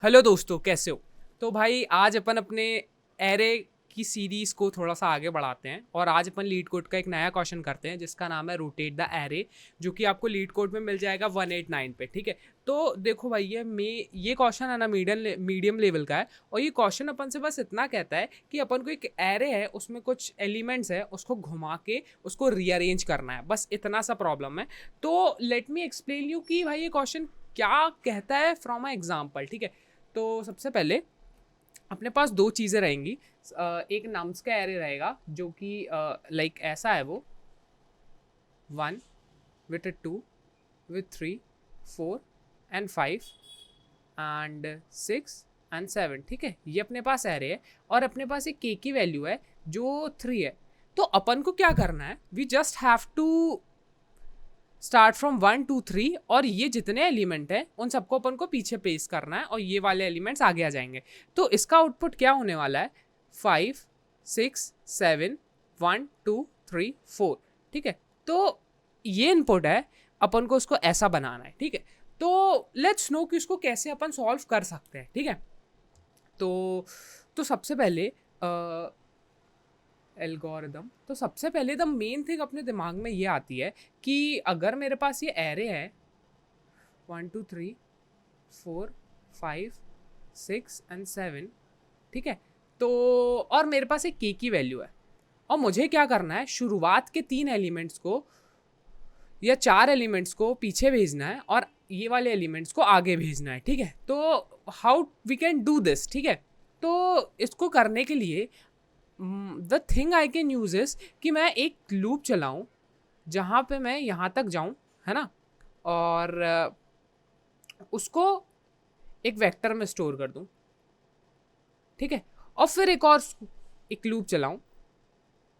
Hello दोस्तों, कैसे हो? तो भाई आज अपन अपने एरे की सीरीज़ को थोड़ा सा आगे बढ़ाते हैं और आज अपन लीड कोड का एक नया क्वेश्चन करते हैं जिसका नाम है रोटेट द एरे, जो कि आपको लीड कोड में मिल जाएगा 189 पे। ठीक है, तो देखो भाई ये क्वेश्चन है ना मीडियम लेवल का है। और ये क्वेश्चन अपन से बस इतना कहता है कि अपन को एक एरे है, उसमें कुछ एलिमेंट्स है, उसको घुमा के उसको रीअरेंज करना है, बस इतना सा प्रॉब्लम है। तो लेट मी एक्सप्लेन यू कि भाई ये क्वेश्चन क्या कहता है फ्रॉम अ एग्जाम्पल। ठीक है, तो सबसे पहले अपने पास दो चीज़ें रहेंगी। एक नम्स का एरे रहेगा जो कि लाइक ऐसा है, वो 1 with 2 with 3 4 and 5 and 6 and 7। ठीक है, ये अपने पास एरे है और अपने पास एक के की वैल्यू है जो 3 है। तो अपन को क्या करना है, we just have to start from 1 2 3 और ये जितने एलिमेंट हैं उन सबको अपन को पीछे पेस्ट करना है और ये वाले एलिमेंट्स आगे आ जाएंगे। तो इसका आउटपुट क्या होने वाला है, 5 6 7 1 2 3 4। ठीक है, तो ये इनपुट है, अपन को उसको ऐसा बनाना है। ठीक है, तो लेट्स नो कि उसको कैसे अपन सॉल्व कर सकते हैं। ठीक है, तो सबसे पहले एल्गोरिदम, तो सबसे पहले द मेन थिंग अपने दिमाग में ये आती है कि अगर मेरे पास ये एरे है 1 2 3 4 5 6 एंड 7। ठीक है, तो और मेरे पास एक के की वैल्यू है और मुझे क्या करना है, शुरुआत के 3 एलिमेंट्स को या 4 एलिमेंट्स को पीछे भेजना है और ये वाले एलिमेंट्स को आगे भेजना है। ठीक है, तो how we can do this. ठीक है, तो इसको करने के लिए the thing I can use is कि मैं एक लूप चलाऊं जहाँ पे मैं यहाँ तक जाऊं, है ना, और उसको एक वेक्टर में स्टोर कर दूं। ठीक है, और फिर एक लूप चलाऊं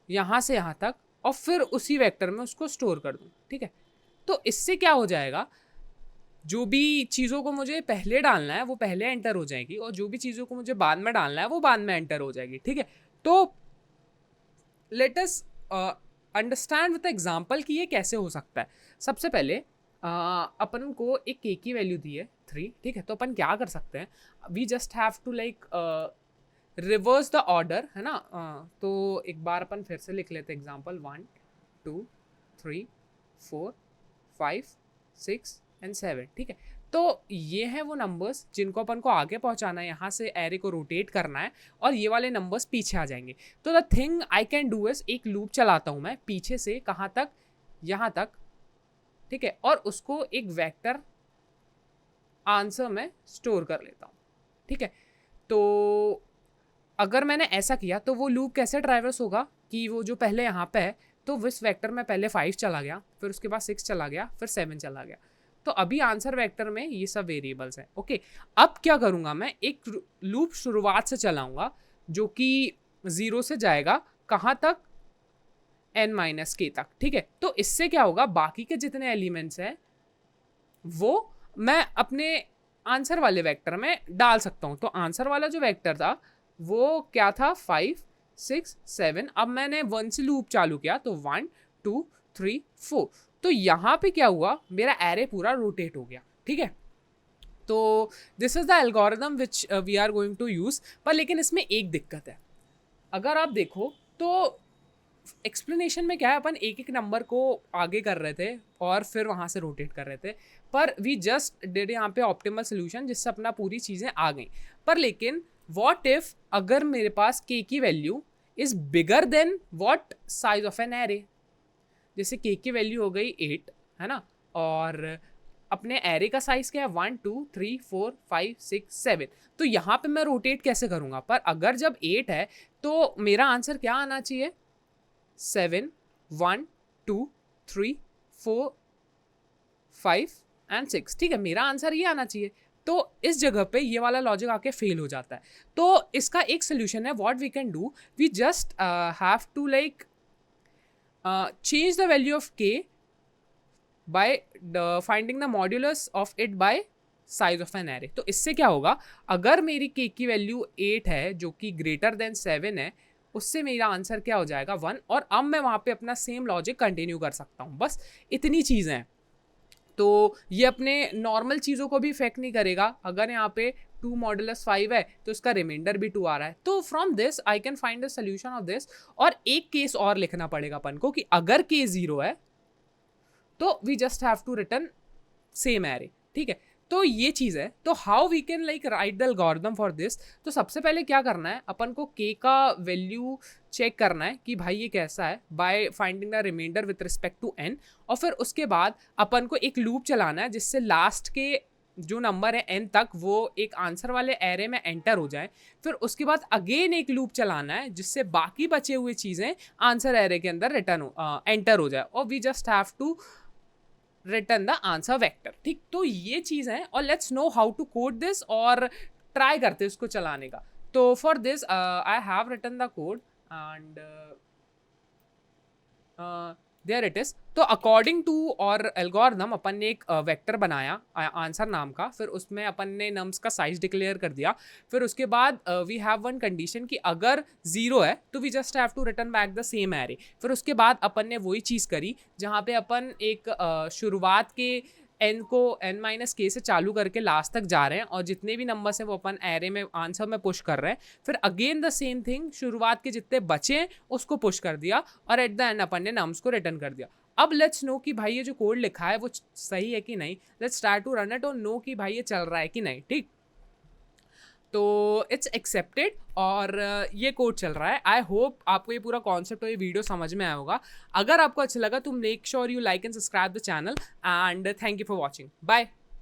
यहाँ से यहाँ तक और फिर उसी वेक्टर में उसको स्टोर कर दूं। ठीक है, तो इससे क्या हो जाएगा, जो भी चीज़ों को मुझे पहले डालना है वो पहले एंटर हो जाएगी और जो भी चीज़ों को मुझे बाद में डालना है वो बाद में एंटर हो जाएगी। ठीक है, तो let us understand with example कि ये कैसे हो सकता है। सबसे पहले अपन को एक के की वैल्यू दी है 3। ठीक है, तो अपन क्या कर सकते हैं, we just have to like reverse the order, है ना। तो एक बार अपन फिर से लिख लेते हैं एग्जांपल 1 2 3 4 5 6 एंड 7। ठीक है, तो ये हैं वो नंबर्स जिनको अपन को आगे पहुंचाना है, यहाँ से एरे को रोटेट करना है और ये वाले नंबर्स पीछे आ जाएंगे। तो the thing I can do is एक लूप चलाता हूँ मैं पीछे से कहाँ तक, यहाँ तक। ठीक है, और उसको एक वेक्टर आंसर में स्टोर कर लेता हूँ। ठीक है, तो अगर मैंने ऐसा किया तो वो लूप कैसे ट्रैवर्स होगा कि वो जो पहले यहाँ पे है, तो इस वेक्टर में पहले 5 चला गया, फिर उसके बाद 6 चला गया, फिर 7 चला गया। तो अभी आंसर वेक्टर में ये सब वेरिएबल्स हैं। ओके, अब क्या करूँगा, मैं एक लूप शुरुआत से चलाऊँगा जो कि 0 से जाएगा कहाँ तक, n-k तक। ठीक है, तो इससे क्या होगा, बाकी के जितने एलिमेंट्स हैं वो मैं अपने आंसर वाले वेक्टर में डाल सकता हूँ। तो आंसर वाला जो वेक्टर था वो क्या था, 5 6 7। अब मैंने 1 से लूप चालू किया तो 1 2 3 4। तो यहाँ पे क्या हुआ, मेरा एरे पूरा रोटेट हो गया। ठीक है, तो this is the algorithm which we are going to use. पर लेकिन इसमें एक दिक्कत है, अगर आप देखो तो एक्सप्लेनेशन में क्या है, अपन एक एक नंबर को आगे कर रहे थे और फिर वहाँ से रोटेट कर रहे थे, पर वी जस्ट डिड यहाँ पे ऑप्टिमल सोल्यूशन जिससे अपना पूरी चीज़ें आ गई। पर लेकिन व्हाट इफ अगर मेरे पास के की value is bigger than what size of an array, जैसे के की वैल्यू हो गई 8, है ना, और अपने एरे का साइज क्या है 1 2 3 4 5 6 7। तो यहाँ पे मैं रोटेट कैसे करूँगा, पर अगर जब 8 है तो मेरा आंसर क्या आना चाहिए, 7 1 2 3 4 5 एंड 6। ठीक है, मेरा आंसर ये आना चाहिए। तो इस जगह पे ये वाला लॉजिक आके फेल हो जाता है। तो इसका एक सोल्यूशन है, what we can do, we just have to like change the value of k by finding the modulus of it by size of an array। तो इससे क्या होगा, अगर मेरी k की वैल्यू 8 है जो कि ग्रेटर देन 7 है, उससे मेरा आंसर क्या हो जाएगा 1। और अब मैं वहाँ पे अपना सेम लॉजिक कंटिन्यू कर सकता हूँ। बस इतनी चीज़ें हैं। तो ये अपने नॉर्मल चीज़ों को भी इफेक्ट नहीं करेगा। अगर यहाँ पे 2 मॉडुलस 5 है तो इसका रिमाइंडर भी 2 आ रहा है. तो from this I can find the solution of this. और एक केस और लिखना पड़ेगा अपन को कि अगर k 0 है तो we just have to return same array. ठीक है, तो ये चीज़ है. तो how we can like write the algorithm for this. तो सबसे पहले क्या करना है, अपन को k का वैल्यू चेक करना है कि भाई ये कैसा है by finding the remainder with respect to n. और फिर उसके बाद अपन को एक लूप चलाना है जिससे लास्ट के जो नंबर है n तक वो एक आंसर वाले एरे में एंटर हो जाए. फिर उसके बाद अगेन एक लूप चलाना है जिससे बाकी बचे हुए चीज़ें आंसर एरे के अंदर एंटर हो जाए. और we just have to return the answer vector. ठीक, तो ये चीज़ है. और let's know how to code this और ट्राई करते हैं उसको चलाने का. तो for this I have written the code and there it is. तो अकॉर्डिंग टू और एल्गोरिथम अपन ने एक वेक्टर बनाया आंसर नाम का. फिर उसमें अपन ने नम्स का साइज डिक्लेयर कर दिया. फिर उसके बाद वी हैव वन कंडीशन कि अगर 0 है तो we just have to return back the same array. फिर उसके बाद अपन ने वही चीज़ करी जहाँ पे अपन एक शुरुआत के n को n-k से चालू करके लास्ट तक जा रहे हैं और जितने भी नंबर्स हैं वो अपन एरे में आंसर में पुश कर रहे हैं. फिर अगेन द सेम थिंग, शुरुआत के जितने बचे हैं उसको पुश कर दिया और एट द एंड अपन ने नम्स को रिटर्न कर दिया. अब लेट्स नो कि भाई ये जो कोड लिखा है वो सही है कि नहीं. Let's try to run it और नो कि भाई ये चल रहा है कि नहीं. ठीक, तो इट्स एक्सेप्टेड और ये कोड चल रहा है. आई होप आपको ये पूरा कॉन्सेप्ट और ये वीडियो समझ में आया होगा. अगर आपको अच्छा लगा तो make sure you like and subscribe the channel and thank you for watching. Bye.